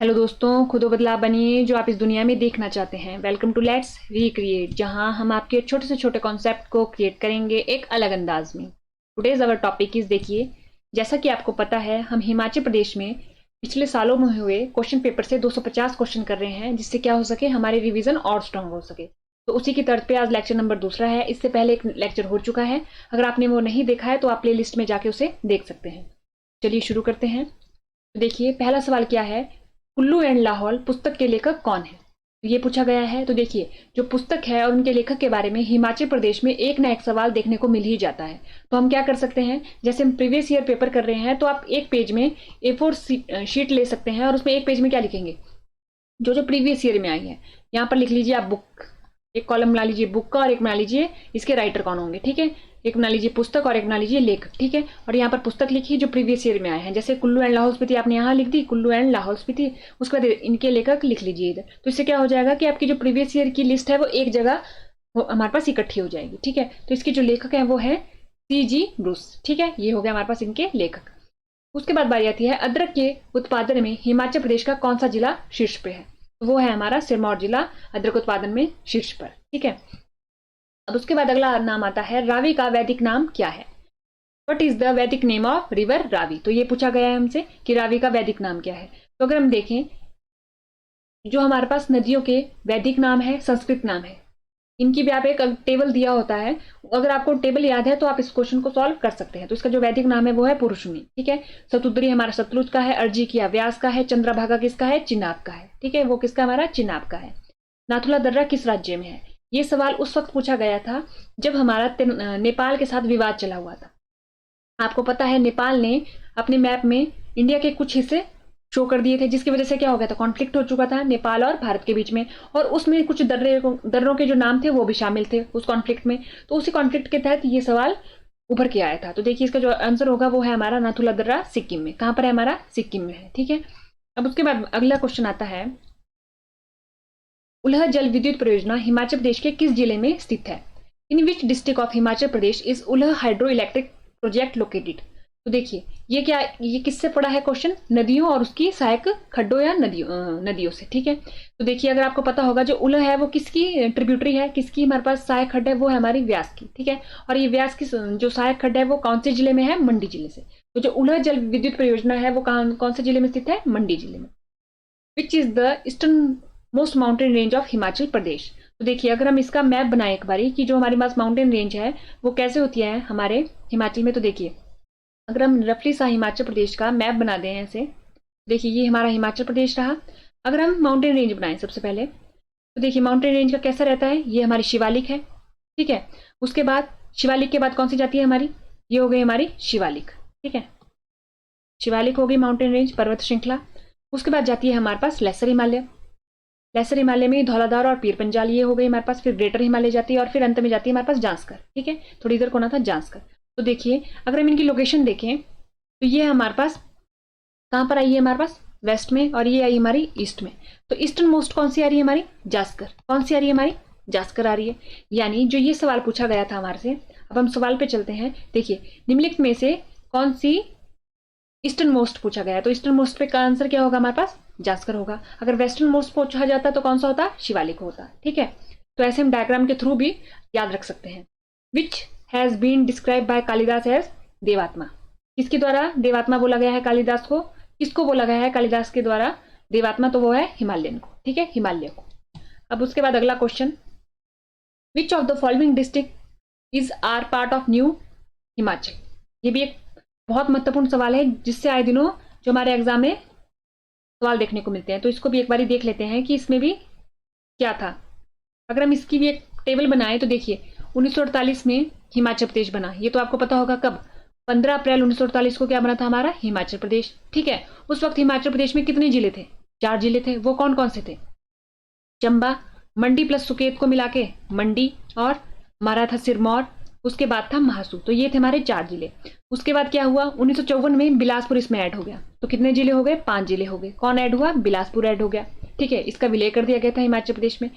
Hello दोस्तों, खुद बदलाव बनिए जो आप इस दुनिया में देखना चाहते हैं। वेलकम टू लेट्स रिक्रिएट, जहां हम आपके छोटे से छोटे कॉन्सेप्ट को क्रिएट करेंगे एक अलग अंदाज में। टुडेज अवर टॉपिक इज, देखिए, जैसा कि आपको पता है हम हिमाचल प्रदेश में पिछले सालों में हुए क्वेश्चन पेपर से 250 क्वेश्चन कर रहे हैं, जिससे क्या हो सके हमारी रिवीजन और स्ट्रांग हो सके। तो उसी की तर्ज पे आज लेक्चर नंबर दूसरा है। इससे पहले एक लेक्चर हो चुका है, अगर आपने वो नहीं देखा है तो आप प्ले लिस्ट में जाके उसे देख सकते हैं। चलिए शुरू करते हैं। तो देखिए, पहला सवाल क्या है, कुल्लू एंड लाहौल पुस्तक के लेखक कौन है? तो ये पूछा गया है। तो देखिए, जो पुस्तक है और उनके लेखक के बारे में हिमाचल प्रदेश में एक ना एक सवाल देखने को मिल ही जाता है। तो हम क्या कर सकते हैं, जैसे हम प्रीवियस ईयर पेपर कर रहे हैं, तो आप एक पेज में A4 शीट ले सकते हैं और उसमें एक पेज में क्या लिखेंगे, जो जो प्रीवियस ईयर में आई है। यहाँ पर लिख लीजिए आप बुक, एक कॉलम बना लीजिए बुक का और एक बना लीजिए इसके राइटर कौन होंगे, ठीक है। एक बना लीजिए पुस्तक और एक बना लीजिए लेखक, ठीक है। और यहाँ पर पुस्तक लिखिए जो प्रीवियस ईयर में आए हैं, जैसे कुल्लू एंड लाहौल स्पीति आपने यहाँ लिख दी, कुल्लू एंड लाहौल स्पीति। उसके बाद इनके लेखक लिख लीजिए इधर। तो इससे क्या हो जाएगा कि आपकी जो प्रीवियस ईयर की लिस्ट है वो एक जगह हमारे पास इकट्ठी हो जाएगी, ठीक है। तो इसके जो लेखक है वो है C.G. ब्रूस, ठीक है। ये हो गया हमारे पास इनके लेखक। उसके बाद बारी आती है अदरक के उत्पादन में हिमाचल प्रदेश का कौन सा जिला शीर्ष पे है? तो वो है हमारा सिरमौर जिला, अदरक उत्पादन में शीर्ष पर, ठीक है। अब उसके बाद अगला नाम आता है रावी का वैदिक नाम क्या है? वट इज द वैदिक नेम ऑफ रिवर रावी? तो ये पूछा गया है हमसे कि रावी का वैदिक नाम क्या है। तो अगर हम देखें, जो हमारे पास नदियों के वैदिक नाम है, संस्कृत नाम है, इनकी भी आप एक टेबल दिया होता है। अगर आपको टेबल याद है तो आप इस क्वेश्चन को सॉल्व कर सकते हैं। तो इसका जो वैदिक नाम है वो है पुरुषनी, ठीक है। सतुद्री हमारा सतलुज का है, अर्जी किया व्यास का है, चंद्रभागा किसका है, चिनाब का है, ठीक है। वो किसका, हमारा चिनाब का है। नाथुला दर्रा किस राज्य में है? ये सवाल उस वक्त पूछा गया था जब हमारा नेपाल के साथ विवाद चला हुआ था। आपको पता है नेपाल ने अपने मैप में इंडिया के कुछ हिस्से शो कर दिए थे, जिसकी वजह से क्या हो गया था, कॉन्फ्लिक्ट हो चुका था नेपाल और भारत के बीच में। और उसमें कुछ दर्रों के जो नाम थे वो भी शामिल थे उस कॉन्फ्लिक्ट में। तो उसी कॉन्फ्लिक्ट के तहत ये सवाल उभर के आया था। तो देखिए, इसका जो आंसर होगा वो है हमारा नाथुला दर्रा सिक्किम में। कहां पर है, हमारा सिक्किम में है, ठीक है। अब उसके बाद अगला क्वेश्चन आता है, उल्ह जल विद्युत परियोजना हिमाचल प्रदेश के किस जिले में स्थित है? In which district of Himachal Pradesh is Uhl hydro electric project located? तो देखिए, ये क्या, ये किससे पड़ा है क्वेश्चन, नदियों और उसकी सहायक खड्डों या नदियों से, ठीक है। तो देखिए, अगर आपको पता होगा जो उल्ह है वो किसकी ट्रिब्यूटरी है, किसकी हमारे पास सहायक खड्ड है, वो है हमारी व्यास की, ठीक है। और ये व्यास की जो सहायक खड्ड है वो कौन से जिले में है, मंडी जिले से। तो जो उल्ह जल विद्युत परियोजना है वो कौन से जिले में स्थित है, मंडी जिले में। Which is the eastern most mountain range of Himachal Pradesh? तो देखिए, अगर हम इसका मैप बनाए एक बारी कि जो हमारे पास माउंटेन रेंज है वो कैसे होती है हमारे हिमाचल में। तो देखिए, अगर हम रफली सा हिमाचल प्रदेश का मैप बना दें ऐसे, देखिए ये हमारा हिमाचल प्रदेश रहा। अगर हम माउंटेन रेंज बनाएं सबसे पहले, तो देखिए माउंटेन रेंज का कैसा रहता है, ये हमारी शिवालिक है, ठीक है। उसके बाद शिवालिक के बाद कौन सी जाती है हमारी, ये हो गई हमारी शिवालिक, ठीक है। शिवालिक हो गई माउंटेन रेंज, पर्वत श्रृंखला। उसके बाद जाती है हमारे पास लेसर हिमालय। लेसर हिमालय में धौलाधार और पीर पंजाल ये हो गई हमारे पास। फिर ग्रेटर हिमालय जाती है और फिर अंत में जाती है हमारे पास जांस्कर, ठीक है। थोड़ी इधर कोना था जांस्कर। तो देखिए, अगर हम इनकी लोकेशन देखें तो ये हमारे पास कहां पर आई है, हमारे पास वेस्ट में, और ये आई हमारी ईस्ट में। तो ईस्टर्न मोस्ट कौन सी आ रही है हमारी, जास्कर। कौन सी आ रही है हमारी, जास्कर आ रही है। यानी जो ये सवाल पूछा गया था हमारे से, अब हम सवाल पे चलते हैं। देखिए, निम्नलिखित में से कौन सी ईस्टर्न मोस्ट पूछा गया है, तो ईस्टर्न मोस्ट पे का आंसर क्या होगा हमारे पास, जास्कर होगा। अगर वेस्टर्न मोस्ट पूछा जाता तो कौन सा होता, शिवालिक होता, ठीक है। तो ऐसे हम डायग्राम के थ्रू भी याद रख सकते हैं। Which has been describe by Kalidas as Devatma? किसके द्वारा देवात्मा बोला गया है कालिदास को? किसको बोला गया है कालिदास के द्वारा देवात्मा? तो वो है हिमालयन को, ठीक है, हिमालय को। अब उसके बाद अगला question, which of the following district is are part of new Himachal? ये भी एक बहुत महत्वपूर्ण सवाल है, जिससे आए दिनों जो हमारे एग्जाम में सवाल देखने को मिलते हैं। तो इसको भी एक बार देख लेते हैं कि इसमें भी क्या था। अगर हम इसकी भी एक टेबल बनाए तो देखिए, 1948 में हिमाचल प्रदेश बना, ये तो आपको पता होगा कब, 15 अप्रैल 1948 को क्या बना था हमारा, हिमाचल प्रदेश, ठीक है। उस वक्त हिमाचल प्रदेश में कितने जिले थे, 4 जिले थे। वो कौन कौन से थे, चंबा, मंडी प्लस सुकेत को मिला के मंडी, और हमारा था सिरमौर, उसके बाद था महासू। तो ये थे हमारे 4 जिले। उसके बाद क्या हुआ, 1954 में बिलासपुर इसमें ऐड हो गया। तो कितने जिले हो गए, 5 जिले हो गए। कौन ऐड हुआ, बिलासपुर ऐड हो गया, ठीक है। इसका विलय कर दिया गया था हिमाचल प्रदेश में।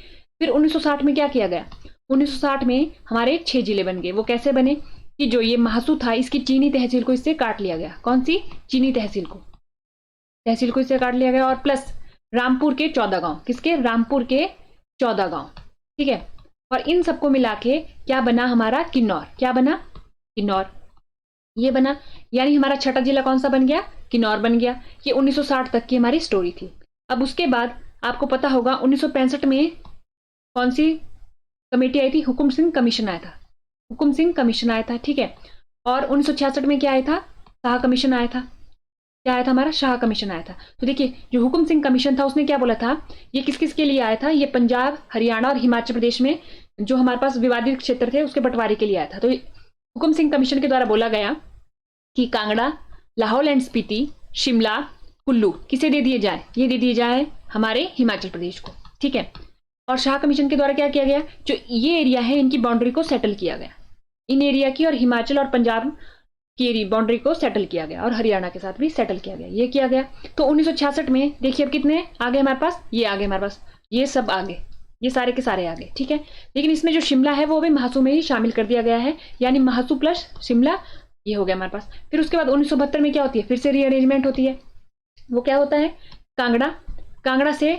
फिर 1960 में क्या किया गया, 1960 में हमारे 6 जिले बन गए। वो कैसे बने कि जो ये महासू था इसकी चीनी तहसील को इससे काट लिया गया। कौन सी, चीनी तहसील को इससे काट लिया गया। और प्लस रामपुर के 14 गांव, किसके? रामपुर के 14 गांव, ठीक है। और इन सबको मिला के क्या बना हमारा? किन्नौर। क्या बना? किन्नौर, ये बना। यानी हमारा छठा जिला कौन सा बन गया? किन्नौर बन गया। ये 1960 तक की हमारी स्टोरी थी। अब उसके बाद आपको पता होगा 1965 में कौन सी कमेटी आई थी? हुकुम सिंह कमीशन आया था। हुकुम सिंह कमीशन आया था, ठीक है। और 1966 में क्या आया था? शाह कमीशन आया था। क्या आया था? हमारा शाह कमीशन आया था। तो देखिए जो हुकुम सिंह कमीशन था उसने क्या बोला था? ये किस किस के लिए आया था? ये पंजाब, हरियाणा और हिमाचल प्रदेश में जो हमारे पास विवादित क्षेत्र थे उसके बंटवारे के लिए आया था। तो हुकुम सिंह कमीशन के द्वारा बोला गया कि कांगड़ा, लाहौल एंड स्पीति, शिमला, कुल्लू किसे दे दिए जाए? ये दे दिए जाए हमारे हिमाचल प्रदेश को, ठीक है। और शाह कमीशन के द्वारा क्या किया गया? जो ये एरिया है इनकी बाउंड्री को सेटल किया गया, इन एरिया की, और हिमाचल और पंजाब की बाउंड्री को सेटल किया गया, और हरियाणा के साथ भी सेटल किया गया, ये किया गया। तो 1966 में देखिए अब कितने आ गए हमारे पास? ये आ गए हमारे पास, ये सब आ गए, ये सारे के सारे आ गए, ठीक है। लेकिन इसमें जो शिमला है वो भी महासू में ही शामिल कर दिया गया है, यानी महासू प्लस शिमला, ये हो गया हमारे पास। फिर उसके बाद 1972 में क्या होती है? फिर से रीअरेंजमेंट होती है। वो क्या होता है? कांगड़ा, कांगड़ा से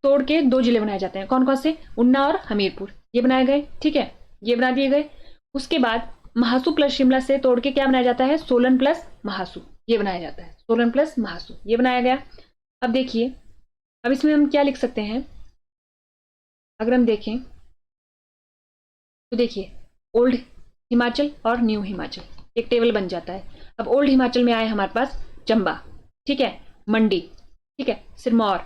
तोड़ के 2 जिले बनाए जाते हैं। कौन कौन से? उन्ना और हमीरपुर, ये बनाए गए, ठीक है, ये बना दिए गए। उसके बाद महासू प्लस शिमला से तोड़ के क्या बनाया जाता है? सोलन प्लस महासू, ये बनाया जाता है, सोलन प्लस महासू, ये बनाया गया। अब देखिए, अब इसमें हम क्या लिख सकते हैं? अगर हम देखें तो देखिए ओल्ड हिमाचल और न्यू हिमाचल एक टेबल बन जाता है। अब ओल्ड हिमाचल में आए हमारे पास चंबा, ठीक है, मंडी, ठीक है, सिरमौर,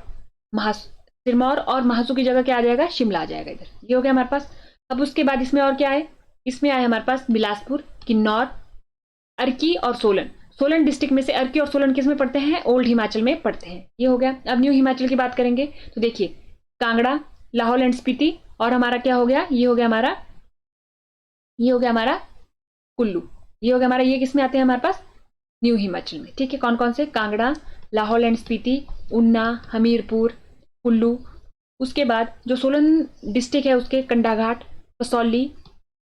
सिरमौर और महासू की जगह क्या आ जाएगा? शिमला आ जाएगा इधर, ये हो गया हमारे पास। अब उसके बाद इसमें और क्या आए? इसमें आए हमारे पास बिलासपुर, किन्नौर, अर्की और सोलन। सोलन डिस्ट्रिक्ट में से अर्की और सोलन किस में पड़ते हैं? ओल्ड हिमाचल में पड़ते हैं, ये हो गया। अब न्यू हिमाचल की बात करेंगे तो देखिए कांगड़ा, लाहौल एंड स्पीति, और हमारा क्या हो गया? ये हो गया हमारा, ये हो गया हमारा कुल्लू, ये हो गया हमारा। ये किस में आते हैं हमारे पास? न्यू हिमाचल में, ठीक है। कौन कौन से? कांगड़ा, लाहौल एंड स्पीति, उन्ना, हमीरपुर, कुल्लू। उसके बाद जो सोलन डिस्ट्रिक्ट है उसके कंडाघाट, कसौली,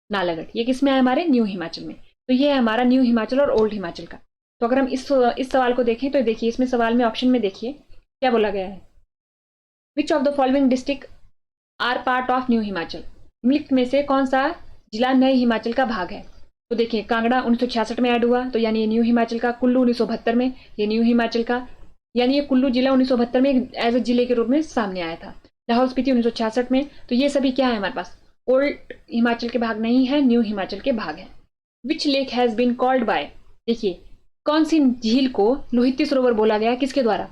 नालागढ़, ये किस में है? हमारे न्यू हिमाचल में। तो ये है हमारा न्यू हिमाचल और ओल्ड हिमाचल का। तो अगर हम इस सवाल को देखें तो देखिए इसमें सवाल में ऑप्शन में देखिए क्या बोला गया है? Which of the following district are part of new Himachal? निम्नलिखित में से कौन सा जिला नए हिमाचल का भाग है? तो देखिए कांगड़ा 1966 में ऐड हुआ, तो यानी ये न्यू हिमाचल का। कुल्लू 1972 में, ये न्यू हिमाचल का, यानी ये कुल्लू जिला 1972 में एज ए जिले के रूप में सामने आया था। लाहौल स्पीति 1966 में, तो ये सभी क्या है हमारे पास? ओल्ड हिमाचल के भाग नहीं है, न्यू हिमाचल के भाग है। Which lake has been called by? देखिए कौन सी झील को लोहित सरोवर बोला गया? किसके द्वारा?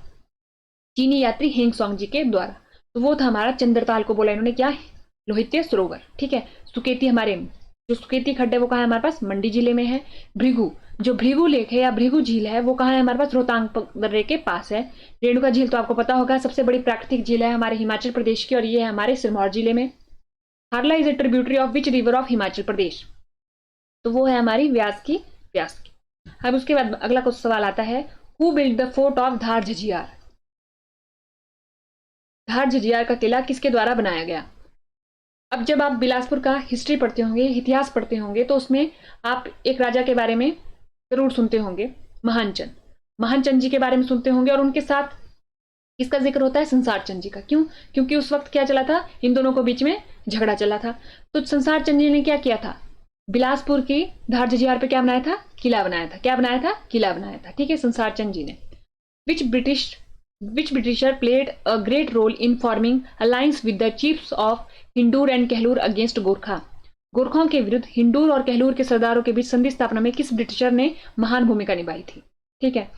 चीनी यात्री हेंगसोंग जी के द्वारा। तो वो था हमारा चंद्रताल को बोला इन्होंने क्या? लोहित सरोवर, ठीक है। सुकेती, हमारे जो सुकेती खड्ड है वो कहाँ है हमारे पास? मंडी जिले में है। भृगु, जो भृगु लेक है या भृगु झील है वो कहाँ है हमारे पास? रोहतांग दर्रे के पास है। रेणुका झील तो आपको पता होगा सबसे बड़ी प्राकृतिक झील है हमारे हिमाचल प्रदेश की, और ये है हमारे सिरमौर जिले में। Harla is a tributary of which river of Himachal Pradesh? तो वो है हमारी व्यास की। अब उसके बाद अगला कुछ सवाल आता है, who build the fort of Dhar Jhajjiyar? Dhar Jhajjiyar का किला किसके द्वारा बनाया गया? अब जब आप बिलासपुर का हिस्ट्री पढ़ते होंगे, इतिहास पढ़ते होंगे, तो उसमें आप एक राजा के बारे में जरूर सुनते होंगे, महानचंद। महानचंद जी के बारे में सुनते होंगे, और उनके साथ किसका जिक्र होता है? संसार चंद जी का। क्यों? क्योंकि उस वक्त क्या चला था? इन दोनों को बीच में झगड़ा चला था। तो संसार चंद जी ने क्या किया था? बिलासपुर की धार झज्जियार पे क्या बनाया था? किला बनाया था। क्या बनाया था? किला बनाया था, ठीक है, संसार चंद जी ने। Which Britisher played a great role in forming alliance with the chiefs of Hindur and Kahlur against Gorkha? गोरखों के विरुद्ध हिंडूर और कहलूर के सरदारों के बीच संधि स्थापना में किस ब्रिटिशर ने महान भूमिका निभाई थी? ठीक है,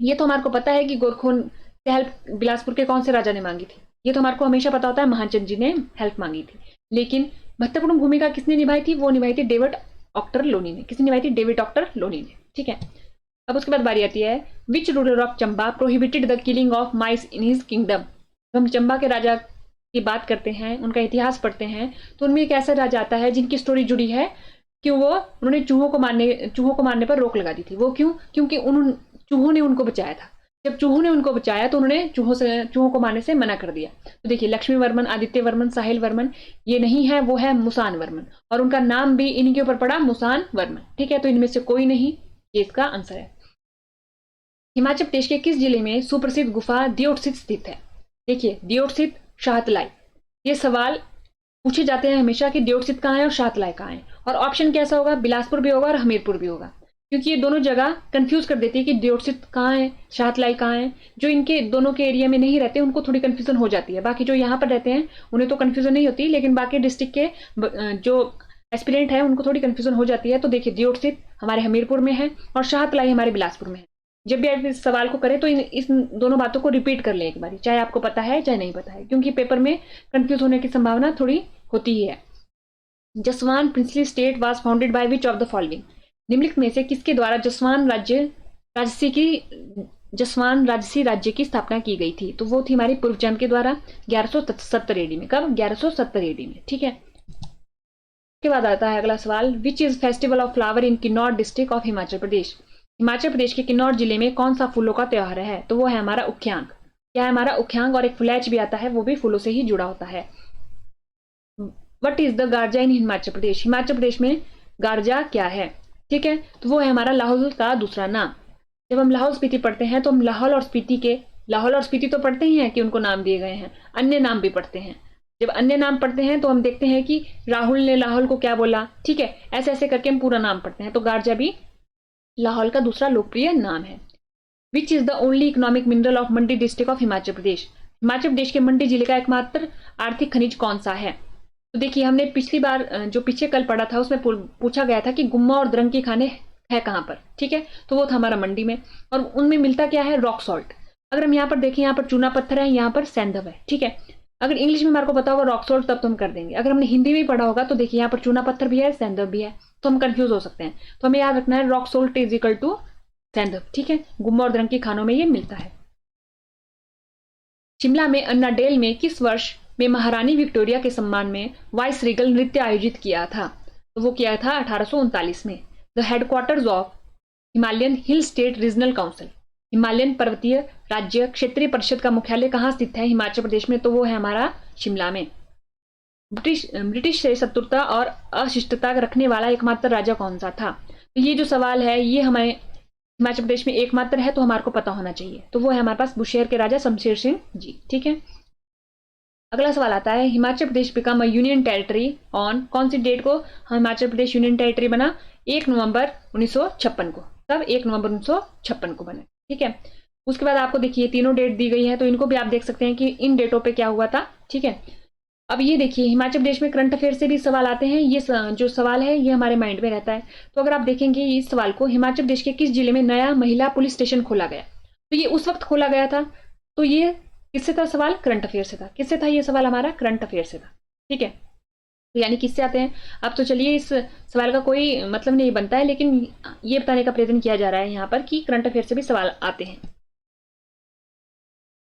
ये तो हमारे को पता है कि गोरखों से हेल्प बिलासपुर के कौन से राजा ने मांगी थी, ये तो हमारे को हमेशा पता होता है, महानचंद जी ने हेल्प मांगी थी। लेकिन महत्वपूर्ण भूमिका किसने निभाई थी? वो निभाई थी डेविड ऑक्टर लोनी ने। किसने निभाई थी? डेविड ऑक्टर लोनी ने, ठीक है। अब उसके बाद बारी आती है, which ruler of Chamba prohibited the killing of mice in his kingdom? हम चंबा के राजा की बात करते हैं, उनका इतिहास पढ़ते हैं, तो उनमें एक ऐसा राजा आता है जिनकी स्टोरी जुड़ी है कि उन्होंने चूहों को मारने पर रोक लगा दी थी। वो क्यों? क्योंकि चूहों ने उनको बचाया था। जब चूहों ने उनको बचाया तो उन्होंने चूहों को मारने से मना कर दिया। तो देखिए, लक्ष्मी वर्मन, आदित्य वर्मन, साहिल वर्मन, ये नहीं है, वो है मुसान वर्मन, और उनका नाम भी इन्हीं के ऊपर पड़ा, मुसान वर्मन, ठीक है। तो इनमें से कोई नहीं, ये इसका आंसर है। हिमाचल प्रदेश के किस जिले में सुप्रसिद्ध गुफा दियोटसित स्थित है? देखिए, दियोटसित, शाहतलाई, ये सवाल पूछे जाते हैं हमेशा कि दियोटसित कहाँ है और शाहतलाई कहाँ है। और ऑप्शन कैसा होगा? बिलासपुर भी होगा और हमीरपुर भी होगा, क्योंकि ये दोनों जगह कंफ्यूज कर देती है कि दियोटसित कहाँ है, शाहतलाई कहाँ है। जो इनके दोनों के एरिया में नहीं रहते उनको थोड़ी कंफ्यूजन हो जाती है, बाकी जो यहाँ पर रहते हैं उन्हें तो कंफ्यूजन नहीं होती, लेकिन बाकी डिस्ट्रिक्ट के जो एस्पिरेंट है उनको थोड़ी कंफ्यूजन हो जाती है। तो देखिए, दियोटसित हमारे हमीरपुर में है और शाहतलाई हमारे बिलासपुर में है। जब भी आप इस सवाल को करें तो इस दोनों बातों को रिपीट कर लें एक बार, चाहे आपको पता है चाहे नहीं पता है, क्योंकि पेपर में कंफ्यूज होने की संभावना थोड़ी होती ही है। Jaswan princely state was founded by which of the following? निम्नलिखित में से किसके द्वारा जसवान राजसी राज्य की स्थापना की गई थी? तो वो थी हमारी पूर्वचंद के द्वारा 1170 एडी में। कब? 1170 एडी में। ठीक है, के बाद आता है अगला सवाल, which is festival of flower in Kinnaur district of Himachal Pradesh? Himachal Pradesh के किन्नौर जिले में कौन सा फूलों का त्योहार है? तो वो है हमारा उख्यांग। क्या है हमारा? उख्यांग। और एक फुलैच भी आता है, वो भी फूलों से ही जुड़ा होता है। वट इज द गारजा इन हिमाचल प्रदेश? हिमाचल प्रदेश में गारजा क्या है? ठीक है, तो वो है हमारा लाहौल का दूसरा नाम। जब हम लाहौल स्पीति पढ़ते हैं तो हम लाहौल और स्पीति तो पढ़ते ही हैं कि उनको नाम दिए गए हैं, अन्य नाम भी पढ़ते हैं। जब अन्य नाम पढ़ते हैं तो हम देखते हैं कि राहुल ने लाहौल को क्या बोला। ठीक है, ऐसे ऐसे करके हम पूरा नाम पढ़ते हैं। तो गारजा भी लाहौल का दूसरा लोकप्रिय नाम है। Which is the only economic mineral of Mandi district of Himachal Pradesh? Himachal Pradesh के मंडी जिले का एकमात्र आर्थिक खनिज कौन सा है? तो देखिए, हमने पिछली बार जो पीछे कल पढ़ा था उसमें पूछा गया था कि गुम्मा और द्रंग की खाने है कहाँ पर। ठीक है, तो वो था हमारा मंडी में, और उनमें मिलता क्या है? Rock salt. अगर हम यहाँ पर देखें, यहाँ पर चूना पत्थर है, यहाँ पर सैंधव है। ठीक है, अगर इंग्लिश में हमारे को पता होगा रॉक सॉल्ट तब तो हम कर देंगे। अगर हमने हिंदी में पढ़ा होगा तो देखिए, यहाँ पर चूना पत्थर भी है, सैंधव भी है, तो हम कंफ्यूज हो सकते हैं। तो हमें याद रखना है rock salt is equal to saindhav. ठीक है, गुम्मा और द्रंग की खानों में ये मिलता है। शिमला में अन्नाडेल में किस वर्ष में महारानी विक्टोरिया के सम्मान में वाइस रीगल नृत्य आयोजित किया था? तो वो किया था 1839 में। The headquarters of Himalayan hill state regional council, Himalayan पर्वतीय राज्य क्षेत्रीय परिषद का मुख्यालय कहाँ स्थित है हिमाचल प्रदेश में? तो वो है हमारा शिमला में। ब्रिटिश से शत्रुता और अशिष्टता रखने वाला एकमात्र राजा कौन सा था? तो ये जो सवाल है ये हमारे हिमाचल प्रदेश में एकमात्र है, तो हमारे को पता होना चाहिए। तो वो है हमारे पास बुशेर के राजा शमशेर सिंह जी। ठीक है, अगला सवाल आता है, Himachal Pradesh become a union territory on? कौन सी डेट को हिमाचल प्रदेश यूनियन टेरिटरी बना? 1 नवंबर 1956 को। तब 1 नवंबर 1956 को बने। ठीक है, उसके बाद आपको देखिए तीनों डेट दी गई है, तो इनको भी आप देख सकते हैं कि इन डेटों पे क्या हुआ था। ठीक है, अब ये देखिए, हिमाचल प्रदेश में करंट अफेयर से भी सवाल आते हैं। ये जो सवाल है ये हमारे माइंड में रहता है। तो अगर आप देखेंगे इस सवाल को, हिमाचल प्रदेश के किस जिले में नया महिला पुलिस स्टेशन खोला गया? तो ये उस वक्त खोला गया था, तो ये किससे था सवाल? करंट अफेयर से था। किससे था ये सवाल? हमारा करंट अफेयर से था। ठीक है, तो यानी किससे आते हैं? अब तो चलिए, इस सवाल का कोई मतलब नहीं बनता है, लेकिन ये बताने का प्रयत्न किया जा रहा है यहाँ पर कि करंट अफेयर से भी सवाल आते हैं।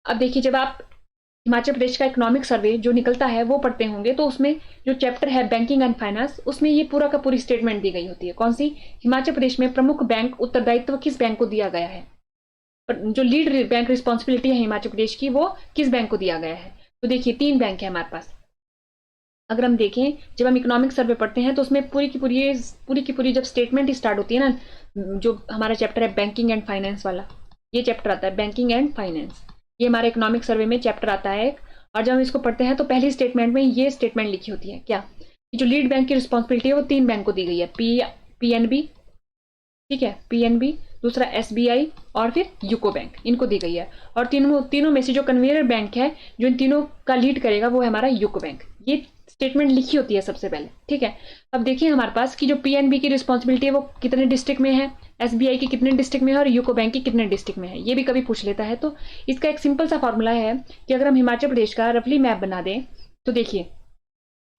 अब देखिए, जब आप हिमाचल प्रदेश का इकोनॉमिक सर्वे जो निकलता है वो पढ़ते होंगे, तो उसमें जो चैप्टर है बैंकिंग एंड फाइनेंस, उसमें ये पूरा का पूरी स्टेटमेंट दी गई होती है। कौन सी? हिमाचल प्रदेश में प्रमुख बैंक उत्तरदायित्व किस बैंक को दिया गया है? जो लीड बैंक रिस्पॉन्सिबिलिटी है हिमाचल प्रदेश की, वो किस बैंक को दिया गया है? तो देखिए 3 बैंक है हमारे पास। अगर हम देखें, जब हम इकोनॉमिक सर्वे पढ़ते हैं तो उसमें पूरी की पूरी जब स्टेटमेंट स्टार्ट होती है ना, जो हमारा चैप्टर है बैंकिंग एंड फाइनेंस वाला, ये चैप्टर आता है बैंकिंग एंड फाइनेंस, ये हमारे इकोनॉमिक सर्वे में चैप्टर आता है। और जब हम इसको पढ़ते हैं तो पहली स्टेटमेंट में ये स्टेटमेंट लिखी होती है क्या? कि जो लीड बैंक की रिस्पॉन्सिबिलिटी है वो 3 बैंक को दी गई है, पीएनबी, ठीक है, पीएनबी, दूसरा एसबीआई और फिर यूको बैंक, इनको दी गई है। और तीनों में से जो कन्वेयर बैंक है जो इन तीनों का लीड करेगा वो है हमारा यूको बैंक। ये स्टेटमेंट लिखी होती है सबसे पहले। ठीक है, अब देखिए हमारे पास कि जो पीएनबी की रिस्पॉन्सिबिलिटी है वो कितने डिस्ट्रिक्ट में है, एसबीआई की कितने डिस्ट्रिक्ट में है और यूको बैंक की कितने डिस्ट्रिक्ट में है, ये भी कभी पूछ लेता है। तो इसका एक सिंपल सा फॉर्मूला है कि अगर हम हिमाचल प्रदेश का रफली मैप बना दें तो देखिए,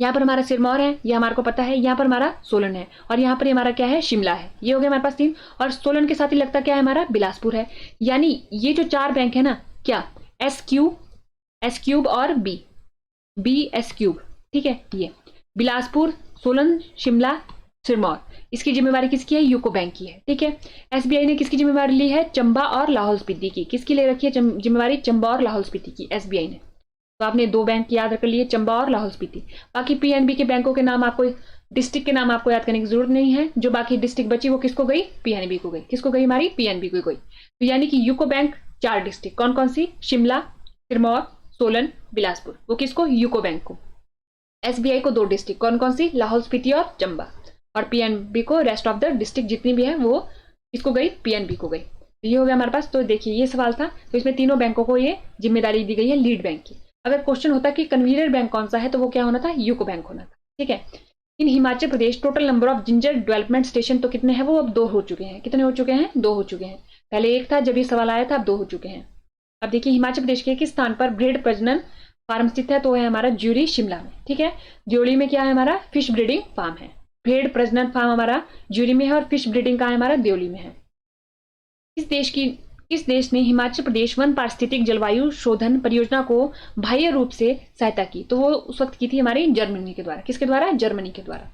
यहाँ पर हमारा सिरमौर है, ये हमारे को पता है, यहाँ पर हमारा सोलन है, और यहाँ पर हमारा क्या है? शिमला है। ये हो गया हमारे पास 3, और सोलन के साथ ही लगता क्या है? हमारा बिलासपुर है। यानी ये जो 4 बैंक है ना, क्या? एस क्यूब और बी एस क्यूब। ठीक है, ये बिलासपुर, सोलन, शिमला, सिरमौर, इसकी जिम्मेवारी किसकी है? यूको बैंक की है। ठीक है, एसबीआई ने किसकी जिम्मेवारी ली है? चंबा और लाहौल स्पीति की। किसकी ले रखी है जिम्मेवारी? चंबा और लाहौल स्पीति की, एसबीआई ने। तो आपने 2 बैंक याद रख लिए, चंबा और लाहौल स्पीति। बाकी पीएनबी के बैंकों के नाम आपको, डिस्ट्रिक्ट के नाम आपको याद करने की जरूरत नहीं है। जो बाकी डिस्ट्रिक्ट बची वो किसको गई? पीएनबी को गई। किसको गई? हमारी पीएनबी को गई। तो यानी कि यूको बैंक 4 डिस्ट्रिक्ट, कौन कौन सी? शिमला, सिरमौर, सोलन, बिलासपुर, वो किसको? यूको बैंक को। एसबीआई को 2 डिस्ट्रिक्ट, कौन कौन सी? लाहौल स्पीति और चंबा। और पीएनबी को रेस्ट ऑफ द डिस्ट्रिक्ट जितनी भी है वो किसको गई? पीएनबी को गई। तो ये हो गया हमारे पास। तो देखिए ये सवाल था, तो इसमें तीनों बैंकों को ये जिम्मेदारी दी गई है लीड बैंक की। अगर क्वेश्चन होता कि कन्वीनर बैंक कौन सा है, तो वो क्या होना था? यूको बैंक होना था। ठीक है। In Himachal Pradesh total number of ginger development station तो कितने हैं? वो अब 2 हो चुके हैं। कितने हो चुके हैं? 2 हो चुके हैं। पहले 1 था जब ये सवाल आया था, अब 2 हो चुके हैं। अब देखिए हिमाचल प्रदेश के किस स्थान पर भेड़ प्रजनन फार्म स्थित है? तो है हमारा ज्यूरी, शिमला में। ठीक है। ज्यूरी में क्या है? हमारा फिश ब्रीडिंग फार्म है। भेड़ प्रजनन फार्म हमारा ज्यूरी में है और फिश ब्रीडिंग का है हमारा देवली में है। किस देश ने हिमाचल प्रदेश वन पारिस्थितिक जलवायु शोधन परियोजना को बाह्य रूप से सहायता की? तो वो उस वक्त की थी हमारी जर्मनी के द्वारा। किसके द्वारा? जर्मनी के द्वारा।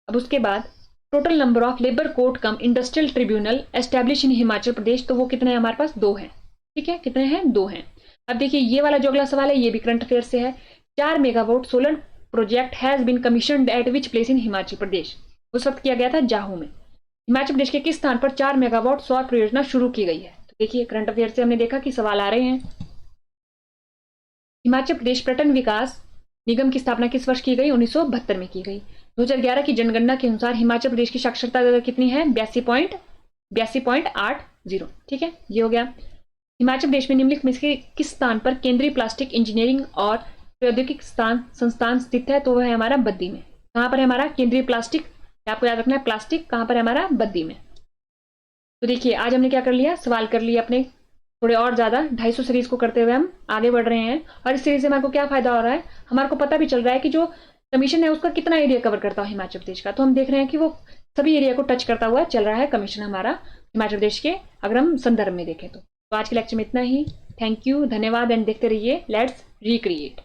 अब उसके बाद total number of labour court cum industrial tribunal establish in Himachal Pradesh, तो वो कितने हैं हमारे पास? 2 हैं। ठीक है। कितने हैं? 2 हैं। अब देखिए ये वाला जो अगला सवाल है ये भी करंट अफेयर से है। 4 megawatt solar project has been commissioned at which place in Himachal Pradesh? उस वक्त किया गया था जाहू में। हिमाचल प्रदेश के किस स्थान पर 4 मेगावाट सौर परियोजना शुरू की गई है? तो देखिए करंट अफेयर से हमने देखा कि सवाल आ रहे हैं। हिमाचल प्रदेश पर्यटन विकास निगम की स्थापना किस वर्ष की गई? 1972 में की गई। 2011 की जनगणना के अनुसार हिमाचल प्रदेश की साक्षरता दर कितनी है? 82.80। ठीक है। ये हो गया। हिमाचल प्रदेश में निम्नलिखित में से किस स्थान पर केंद्रीय प्लास्टिक इंजीनियरिंग और प्रौद्योगिकी संस्थान स्थित है? तो वह है हमारा बद्दी में। कहां पर है हमारा? केंद्रीय प्लास्टिक, आपको याद रखना है प्लास्टिक कहां पर है हमारा? बद्दी में। तो देखिए आज हमने क्या कर लिया? सवाल कर लिया अपने थोड़े और ज्यादा। 250 सीरीज को करते हुए हम आगे बढ़ रहे हैं। और इस सीरीज से हमारे को क्या फायदा हो रहा है? हमारे को पता भी चल रहा है कि जो कमीशन है उसका कितना एरिया कवर करता है हिमाचल प्रदेश का। तो हम देख रहे हैं कि वो सभी एरिया को टच करता हुआ चल रहा है कमीशन हमारा हिमाचल प्रदेश के, अगर हम संदर्भ में देखें तो। आज के लेक्चर में इतना ही। थैंक यू, धन्यवाद एंड देखते रहिए लेट्स रिक्रिएट।